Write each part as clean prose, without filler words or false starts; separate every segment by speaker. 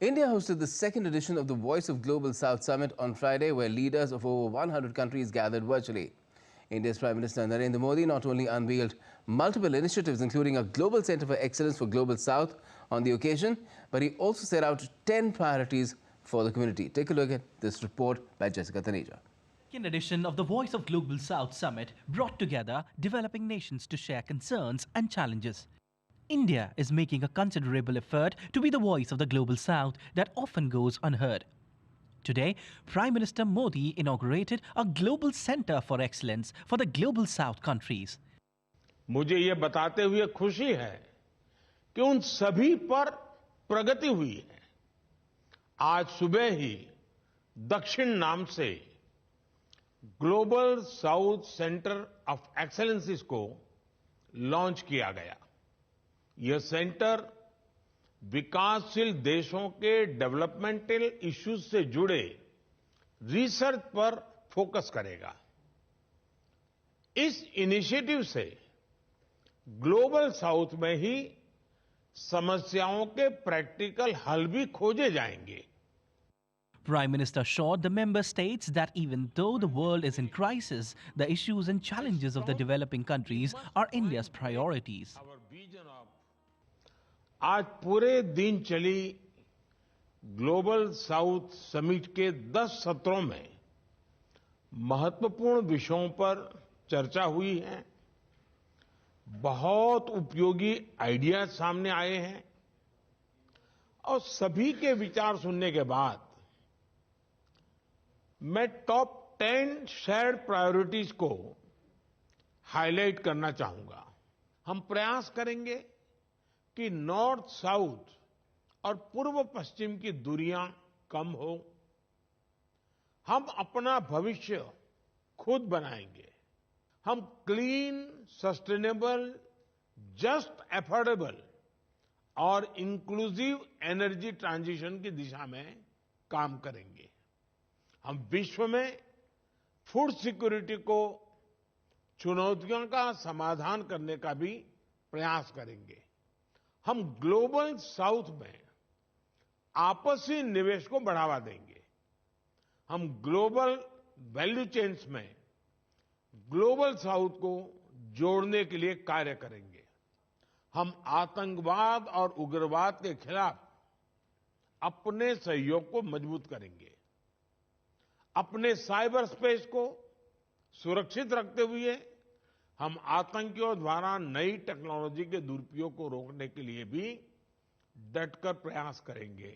Speaker 1: India hosted the second edition of the Voice of Global South Summit on Friday, where leaders of over 100 countries gathered virtually. India's Prime Minister Narendra Modi not only unveiled multiple initiatives, including a Global Centre for Excellence for Global South on the occasion, but he also set out 10 priorities for the community. Take a look at this report by Jessica Taneja.
Speaker 2: Second edition of the Voice of Global South Summit brought together developing nations to share concerns and challenges. India is making a considerable effort to be the voice of the Global South that often goes unheard. Today, Prime Minister Modi inaugurated a Global Centre for Excellence for the Global South countries.
Speaker 3: मुझे ये बताते हुए खुशी है कि उन सभी पर प्रगति हुई है। आज सुबह ही दक्षिण नाम से ग्लोबल साउथ सेंटर ऑफ एक्सेलेंसेस को लॉन्च किया गया। यह सेंटर विकासशील देशों के डेवलपमेंटल इश्यूज से जुड़े रिसर्च पर फोकस करेगा। इस इनिशिएटिव से ग्लोबल साउथ में ही समस्याओं के प्रैक्टिकल हल भी खोजे जाएंगे।
Speaker 2: Prime Minister assured the member states that even though the world is in crisis, the issues and challenges of the developing countries are India's priorities.
Speaker 3: आज पूरे दिन चली ग्लोबल साउथ समिट के 10 सत्रों में महत्वपूर्ण विषयों पर चर्चा हुई है। बहुत उपयोगी आइडियाज सामने आए हैं और सभी के विचार सुनने के बाद मैं टॉप 10 शेयर्ड प्रायोरिटीज को हाईलाइट करना चाहूंगा। हम प्रयास करेंगे कि नॉर्थ साउथ और पूर्व पश्चिम की दूरियां कम हो। हम अपना भविष्य खुद बनाएंगे। हम क्लीन, सस्टेनेबल, जस्ट, अफोर्डेबल और इंक्लूसिव एनर्जी ट्रांजिशन की दिशा में काम करेंगे। हम विश्व में फूड सिक्योरिटी को चुनौतियों का समाधान करने का भी प्रयास करेंगे। हम ग्लोबल साउथ में आपसी निवेश को बढ़ावा देंगे। हम ग्लोबल वैल्यू चेन्स में ग्लोबल साउथ को जोड़ने के लिए कार्य करेंगे। हम आतंकवाद और उग्रवाद के खिलाफ अपने सहयोग को मजबूत करेंगे। अपने साइबर स्पेस को सुरक्षित रखते हुए हम आतंकियों द्वारा नई टेक्नोलॉजी के दुरुपयोग को रोकने के लिए भी डटकर प्रयास करेंगे।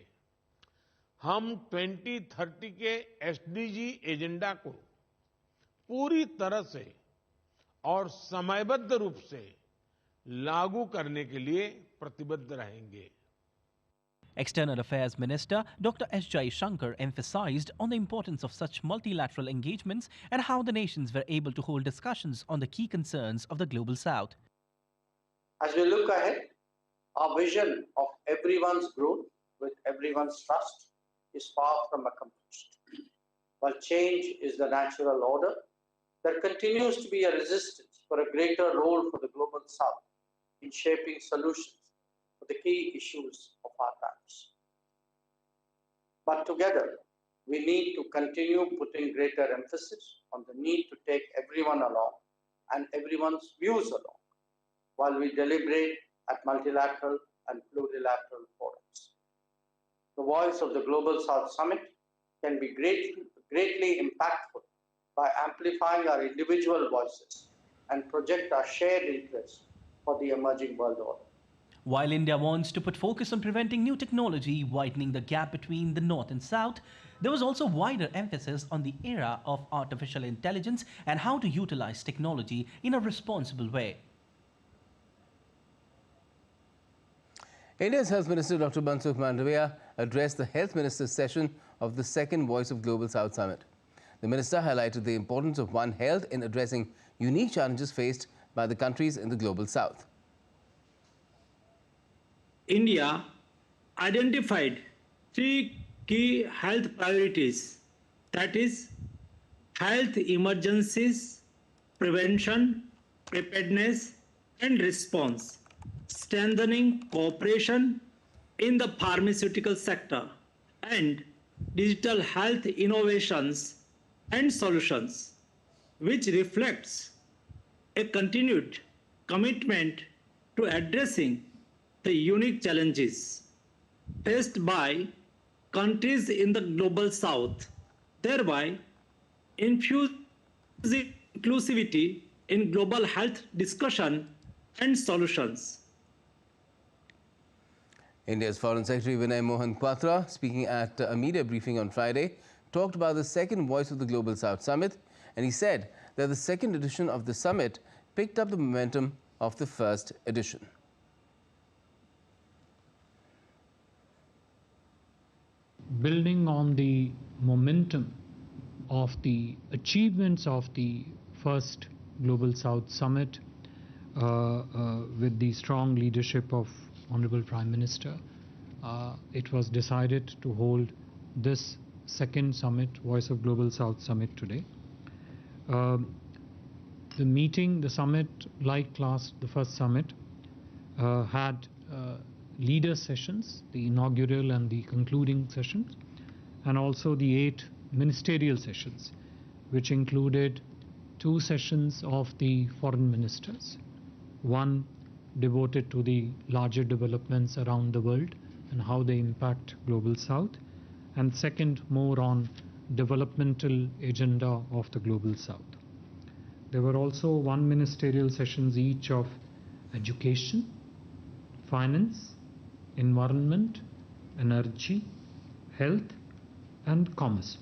Speaker 3: हम 2030 के एसडीजी एजेंडा को पूरी तरह से और समयबद्ध रूप से लागू करने के लिए प्रतिबद्ध रहेंगे।
Speaker 2: External Affairs Minister Dr. S. Jaishankar emphasized on the importance of such multilateral engagements and how the nations were able to hold discussions on the key concerns of the Global South.
Speaker 4: As we look ahead, our vision of everyone's growth with everyone's trust is far from accomplished. While change is the natural order, there continues to be a resistance for a greater role for the Global South in shaping solutions for the key issues of our times. But together, we need to continue putting greater emphasis on the need to take everyone along and everyone's views along while we deliberate at multilateral and plurilateral forums. The voice of the Global South Summit can be greatly impactful by amplifying our individual voices and project our shared interests for the emerging world order.
Speaker 2: While India wants to put focus on preventing new technology, widening the gap between the North and South, there was also wider emphasis on the era of artificial intelligence and how to utilize technology in a responsible way.
Speaker 1: India's Health Minister Dr. Mansukh Mandavia addressed the Health Ministers' session of the second Voice of Global South Summit. The minister highlighted the importance of One Health in addressing unique challenges faced by the countries in the Global South.
Speaker 5: India identified 3 key health priorities, that is, health emergencies, prevention, preparedness, and response, strengthening cooperation in the pharmaceutical sector and digital health innovations and solutions, which reflects a continued commitment to addressing the unique challenges faced by countries in the global south, thereby infusing inclusivity in global health discussion and solutions.
Speaker 1: India's Foreign Secretary Vinay Mohan Kwatra, speaking at a media briefing on Friday, talked about the second Voice of the Global South Summit, and he said that the second edition of the summit picked up the momentum of the first edition.
Speaker 6: Building on the momentum of the achievements of the first Global South Summit with the strong leadership of Honorable Prime Minister, it was decided to hold this second summit, Voice of Global South Summit today. The summit, like the first summit, had leader sessions, the inaugural and the concluding sessions, and also the 8 ministerial sessions, which included 2 sessions of the foreign ministers, one devoted to the larger developments around the world and how they impact Global South, and second more on developmental agenda of the Global South. There were also 1 ministerial sessions each of education, finance, environment, energy, health and commerce.